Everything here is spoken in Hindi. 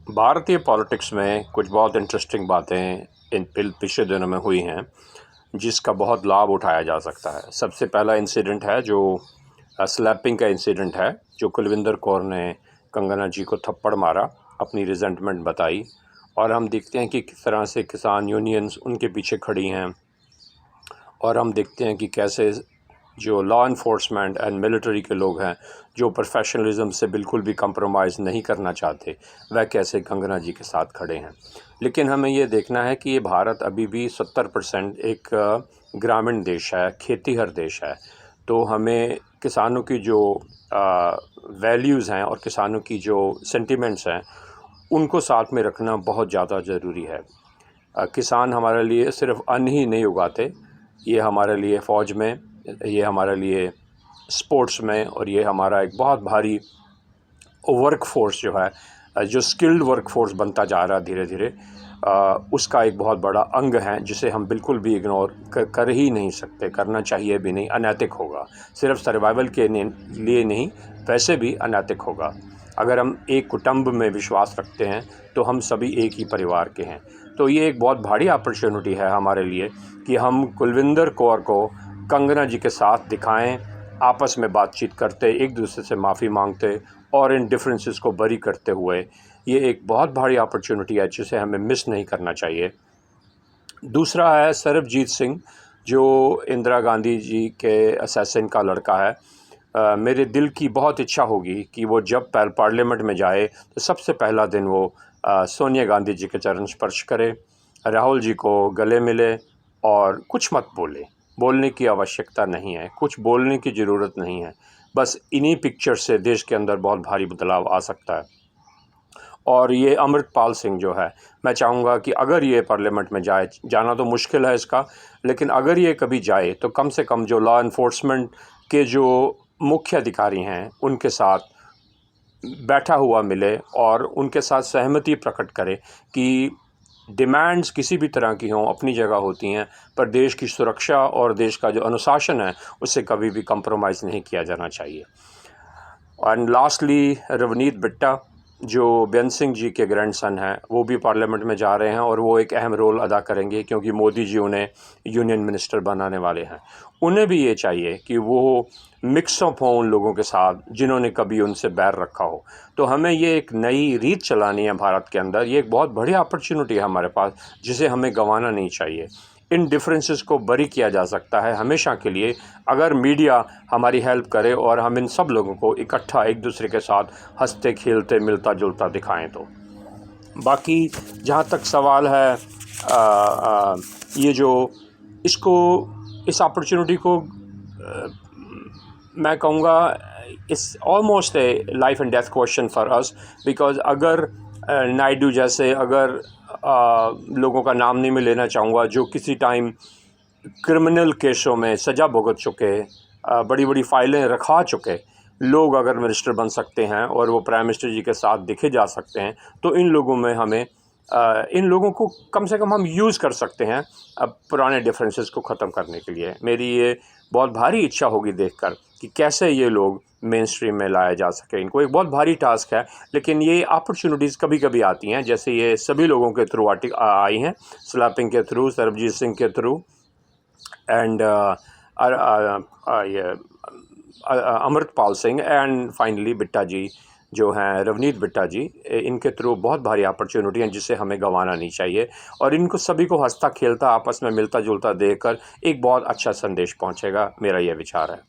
भारतीय पॉलिटिक्स में कुछ बहुत इंटरेस्टिंग बातें इन पिछले दिनों में हुई हैं जिसका बहुत लाभ उठाया जा सकता है। सबसे पहला इंसिडेंट है जो स्लैपिंग का इंसिडेंट है, जो कुलविंदर कौर ने कंगना जी को थप्पड़ मारा, अपनी रिजेंटमेंट बताई और हम देखते हैं कि किस तरह से किसान यूनियंस उनके पीछे खड़ी हैं और हम देखते हैं कि कैसे जो लॉ इन्फोर्समेंट एंड मिलिट्री के लोग हैं, जो प्रोफेशनलिज्म से बिल्कुल भी कंप्रोमाइज़ नहीं करना चाहते, वह कैसे कंगना जी के साथ खड़े हैं। लेकिन हमें ये देखना है कि ये भारत अभी भी 70% एक ग्रामीण देश है, खेतीहर देश है। तो हमें किसानों की जो वैल्यूज़ हैं और किसानों की जो सेंटिमेंट्स हैं, उनको साथ में रखना बहुत ज़्यादा ज़रूरी है। किसान हमारे लिए सिर्फ अन्न ही नहीं उगाते, ये हमारे लिए फ़ौज में, ये हमारे लिए स्पोर्ट्स में और ये हमारा एक बहुत भारी वर्क फोर्स जो है, जो स्किल्ड वर्क फोर्स बनता जा रहा है धीरे धीरे, उसका एक बहुत बड़ा अंग है जिसे हम बिल्कुल भी इग्नोर कर ही नहीं सकते, करना चाहिए भी नहीं, अनैतिक होगा। सिर्फ सर्वाइवल के लिए नहीं, वैसे भी अनैतिक होगा। अगर हम एक कुटुंब में विश्वास रखते हैं तो हम सभी एक ही परिवार के हैं। तो ये एक बहुत भारी अपॉर्चुनिटी है हमारे लिए कि हम कुलविंदर कौर को कंगना जी के साथ दिखाएं, आपस में बातचीत करते, एक दूसरे से माफ़ी मांगते और इन डिफरेंसेस को बरी करते हुए। ये एक बहुत भारी अपॉर्चुनिटी है जिसे हमें मिस नहीं करना चाहिए। दूसरा है सरबजीत सिंह, जो इंदिरा गांधी जी के असैसिन का लड़का है। मेरे दिल की बहुत इच्छा होगी कि वो जब पार्लियामेंट में जाए तो सबसे पहला दिन वो सोनिया गांधी जी के चरण स्पर्श करे, राहुल जी को गले मिले और कुछ मत बोलने की आवश्यकता नहीं है, कुछ बोलने की ज़रूरत नहीं है। बस इन्हीं पिक्चर से देश के अंदर बहुत भारी बदलाव आ सकता है। और ये अमृतपाल सिंह जो है, मैं चाहूँगा कि अगर ये पार्लियामेंट में जाना तो मुश्किल है इसका, लेकिन अगर ये कभी जाए तो कम से कम जो लॉ इन्फोर्समेंट के जो मुख्य अधिकारी हैं उनके साथ बैठा हुआ मिले और उनके साथ सहमति प्रकट करे कि डिमांड्स किसी भी तरह की हों, अपनी जगह होती हैं, पर देश की सुरक्षा और देश का जो अनुशासन है उससे कभी भी कंप्रोमाइज़ नहीं किया जाना चाहिए। एंड लास्टली रवनीत बिट्टा, जो बेन सिंह जी के ग्रैंडसन हैं, वो भी पार्लियामेंट में जा रहे हैं और वो एक अहम रोल अदा करेंगे क्योंकि मोदी जी उन्हें यूनियन मिनिस्टर बनाने वाले हैं। उन्हें भी ये चाहिए कि वो मिक्सअप हों उन लोगों के साथ जिन्होंने कभी उनसे बैर रखा हो। तो हमें ये एक नई रीत चलानी है भारत के अंदर। ये एक बहुत बड़ी अपॉर्चुनिटी है हमारे पास जिसे हमें गंवाना नहीं चाहिए। इन डिफरेंसेस को बरी किया जा सकता है हमेशा के लिए अगर मीडिया हमारी हेल्प करे और हम इन सब लोगों को इकट्ठा एक दूसरे के साथ हंसते खेलते मिलता जुलता दिखाएं। तो बाकी जहाँ तक सवाल है ये जो इस अपॉर्चुनिटी को मैं कहूँगा it's almost A life and death question for us, because अगर नायडू जैसे अगर लोगों का नाम नहीं मैं लेना चाहूँगा जो किसी टाइम क्रिमिनल केसों में सज़ा भुगत चुके, बड़ी बड़ी फाइलें रखा चुके लोग अगर मिनिस्टर बन सकते हैं और वो प्राइम मिनिस्टर जी के साथ दिखे जा सकते हैं, तो इन लोगों में हमें इन लोगों को कम से कम हम यूज़ कर सकते हैं पुराने डिफरेंसेस को ख़त्म करने के लिए। मेरी ये बहुत भारी इच्छा होगी देखकर कि कैसे ये लोग मेन स्ट्रीम में लाया जा सके। इनको एक बहुत भारी टास्क है, लेकिन ये अपॉर्चुनिटीज़ कभी कभी आती हैं, जैसे ये सभी लोगों के थ्रू आई हैं, स्लैपिंग के थ्रू, सरबजीत सिंह के through and Amritpal Singh and finally Bitta ji जो हैं, रवनीत बिट्टा जी। इनके थ्रू बहुत भारी अपॉर्चुनिटी हैं जिसे हमें गंवाना नहीं चाहिए और इनको सभी को हंसता खेलता आपस में मिलता जुलता देखकर एक बहुत अच्छा संदेश पहुंचेगा। मेरा यह विचार है।